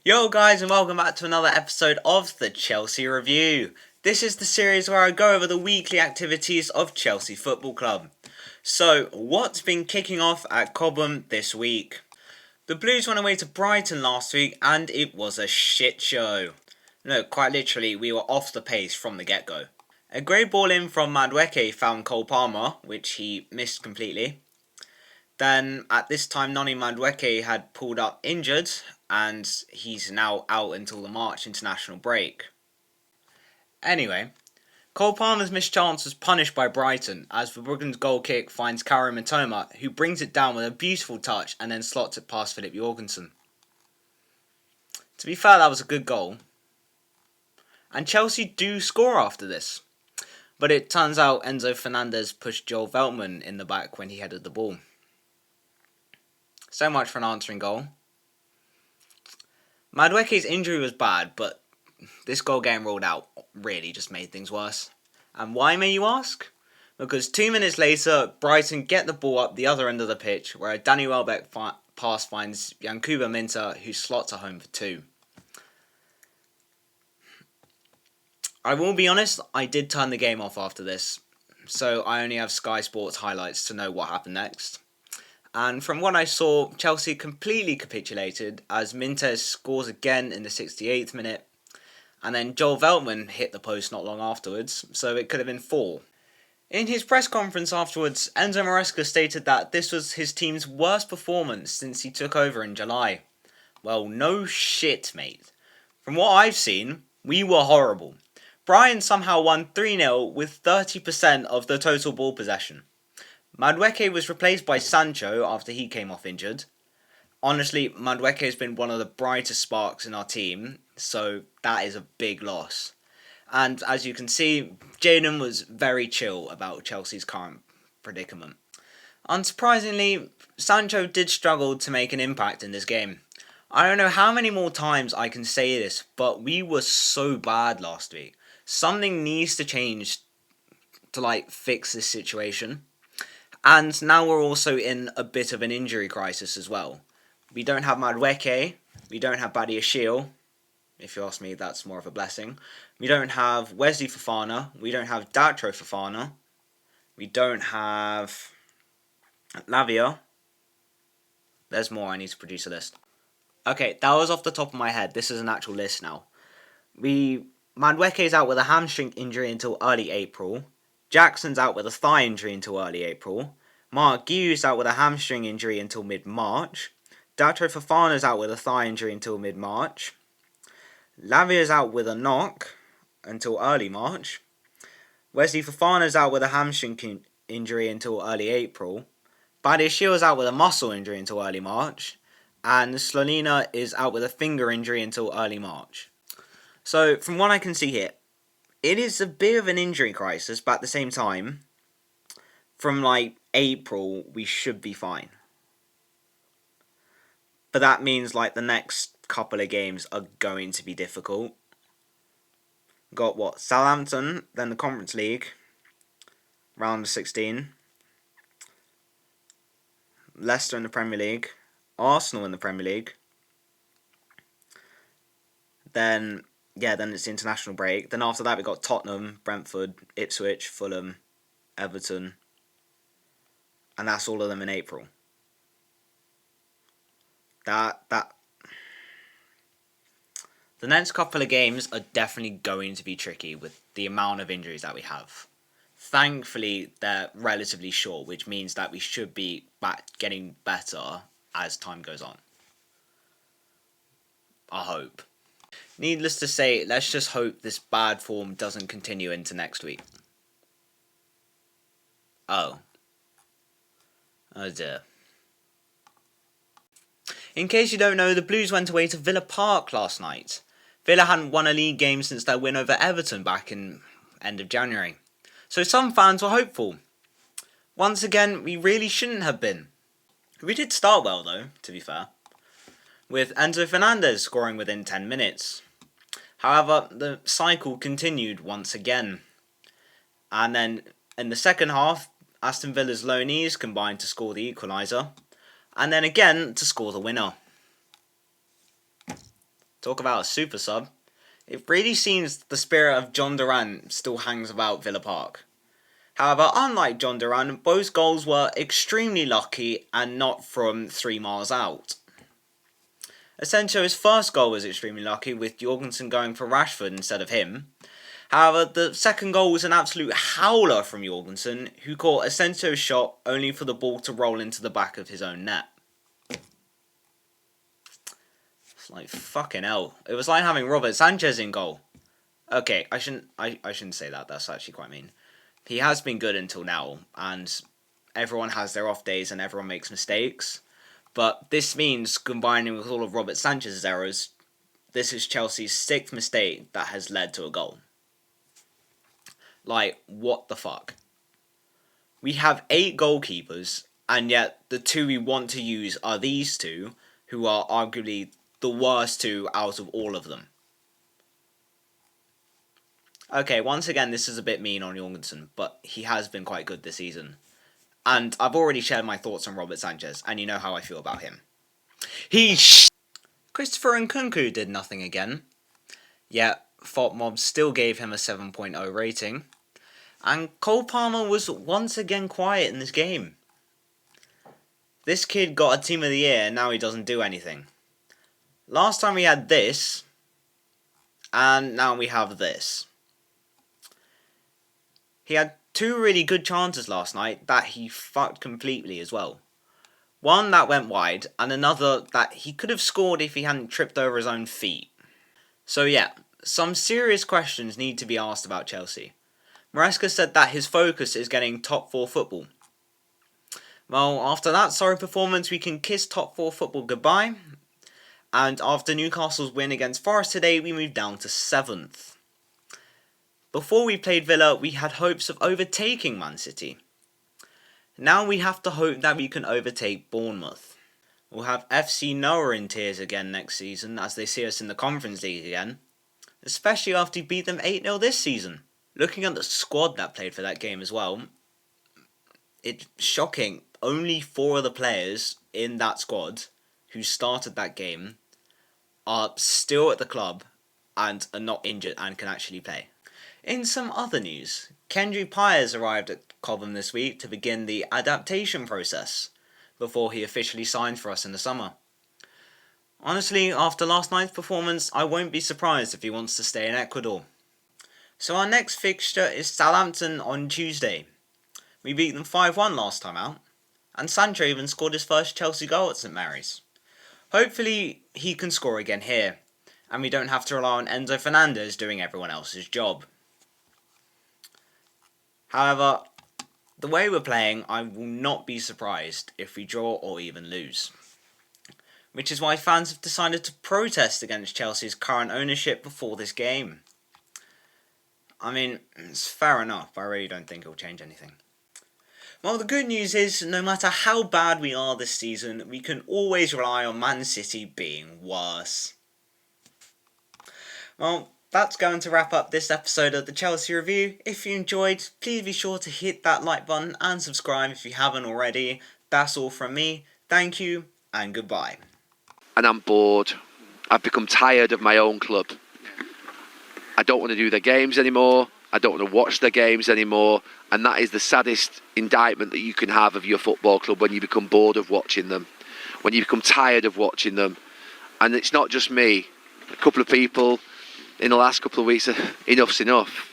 Yo guys, and welcome back to another episode of the Chelsea Review. This is the series where I go over the weekly activities of Chelsea Football Club. So, what's been kicking off at Cobham this week? The Blues went away to Brighton last week and it was a shit show. No, quite literally, we were off the pace from the get-go. A great ball in from Madueke found Cole Palmer, which he missed completely. Then, at this time, Noni Madueke had pulled up injured, and he's now out until the March international break. Anyway, Cole Palmer's missed chance was punished by Brighton, as Verbruggen's goal kick finds Kaoru Mitoma, who brings it down with a beautiful touch and then slots it past Philip Jorgensen. To be fair, that was a good goal. And Chelsea do score after this. But it turns out Enzo Fernandez pushed Joel Veltman in the back when he headed the ball. So much for an answering goal. Madueke's injury was bad, but this goal getting ruled out really just made things worse. And why, may you ask? Because 2 minutes later, Brighton get the ball up the other end of the pitch, where a Danny Welbeck pass finds Yankuba Minter, who slots a home for 2. I will be honest, I did turn the game off after this, so I only have Sky Sports highlights to know what happened next. And from what I saw, Chelsea completely capitulated as Minter scores again in the 68th minute. And then Joel Veltman hit the post not long afterwards, so it could have been 4. In his press conference afterwards, Enzo Maresca stated that this was his team's worst performance since he took over in July. Well, no shit, mate. From what I've seen, we were horrible. Brian somehow won 3-0 with 30% of the total ball possession. Madueke was replaced by Sancho after he came off injured. Honestly, Madueke has been one of the brightest sparks in our team, so that is a big loss. And as you can see, Jadon was very chill about Chelsea's current predicament. Unsurprisingly, Sancho did struggle to make an impact in this game. I don't know how many more times I can say this, but we were so bad last week. Something needs to change to fix this situation. And now we're also in a bit of an injury crisis as well. We don't have Madueke, we don't have Badiashile. If you ask me, that's more of a blessing. We don't have Wesley Fofana, we don't have Datro Fofana, we don't have Lavia. There's more, I need to produce a list. Okay, that was off the top of my head, this is an actual list now. Madueke is out with a hamstring injury until early April. Jackson's out with a thigh injury until early April. Mark Guiu's out with a hamstring injury until mid-March. Datro Fofana's out with a thigh injury until mid-March. Lavia's out with a knock until early March. Wesley Fofana's out with a hamstring injury until early April. Badiashile's out with a muscle injury until early March. And Slonina is out with a finger injury until early March. So, from what I can see here, it is a bit of an injury crisis, but at the same time, from April, we should be fine. But that means the next couple of games are going to be difficult. Got Southampton, then the Conference League, round of 16. Leicester in the Premier League, Arsenal in the Premier League. Then it's the international break. Then after that, we got Tottenham, Brentford, Ipswich, Fulham, Everton. And that's all of them in April. The next couple of games are definitely going to be tricky with the amount of injuries that we have. Thankfully, they're relatively short, which means that we should be getting better as time goes on. I hope. Needless to say, let's just hope this bad form doesn't continue into next week. Oh dear. In case you don't know, the Blues went away to Villa Park last night. Villa hadn't won a league game since their win over Everton back in end of January. So some fans were hopeful. Once again, we really shouldn't have been. We did start well though, to be fair, with Enzo Fernandez scoring within 10 minutes. However, the cycle continued once again. And then in the second half, Aston Villa's loanees combined to score the equaliser, and then again to score the winner. Talk about a super sub. It really seems the spirit of John Duran still hangs about Villa Park. However, unlike John Duran, both goals were extremely lucky and not from 3 miles out. Asensio's first goal was extremely lucky, with Jorgensen going for Rashford instead of him. However, the second goal was an absolute howler from Jorgensen, who caught Asensio's shot only for the ball to roll into the back of his own net. It's like fucking hell. It was like having Robert Sanchez in goal. Okay, I shouldn't say that. That's actually quite mean. He has been good until now, and everyone has their off days and everyone makes mistakes. But this means, combining with all of Robert Sanchez's errors, this is Chelsea's 6th mistake that has led to a goal. Like, what the fuck? We have 8 goalkeepers, and yet the 2 we want to use are these 2, who are arguably the worst 2 out of all of them. Okay, once again, this is a bit mean on Jorgensen, but he has been quite good this season. And I've already shared my thoughts on Robert Sanchez, and you know how I feel about him. Christopher Nkunku did nothing again. Yet, FOTMob still gave him a 7.0 rating. And Cole Palmer was once again quiet in this game. This kid got a Team of the Year, and now he doesn't do anything. Last time we had this, and now we have this. He had 2 really good chances last night that he fucked completely as well. One that went wide, and another that he could have scored if he hadn't tripped over his own feet. So yeah, some serious questions need to be asked about Chelsea. Maresca said that his focus is getting top 4 football. Well, after that sorry performance, we can kiss top 4 football goodbye. And after Newcastle's win against Forest today, we moved down to 7th. Before we played Villa, we had hopes of overtaking Man City. Now we have to hope that we can overtake Bournemouth. We'll have FC Noah in tears again next season as they see us in the Conference League again. Especially after we beat them 8-0 this season. Looking at the squad that played for that game as well, it's shocking. Only 4 of the players in that squad who started that game are still at the club and are not injured and can actually play. In some other news, Kendry Pyers arrived at Cobham this week to begin the adaptation process before he officially signed for us in the summer. Honestly, after last night's performance, I won't be surprised if he wants to stay in Ecuador. So our next fixture is Southampton on Tuesday. We beat them 5-1 last time out, and Sancho even scored his first Chelsea goal at St Mary's. Hopefully he can score again here, and we don't have to rely on Enzo Fernandez doing everyone else's job. However, the way we're playing, I will not be surprised if we draw or even lose. Which is why fans have decided to protest against Chelsea's current ownership before this game. I mean, it's fair enough, I really don't think it'll change anything. Well, the good news is, no matter how bad we are this season, we can always rely on Man City being worse. Well, that's going to wrap up this episode of the Chelsea Review. If you enjoyed, please be sure to hit that like button and subscribe if you haven't already. That's all from me. Thank you, and goodbye. And I'm bored. I've become tired of my own club. I don't want to do their games anymore. I don't want to watch their games anymore. And that is the saddest indictment that you can have of your football club, when you become bored of watching them, when you become tired of watching them. And it's not just me. A couple of people in the last couple of weeks, enough's enough.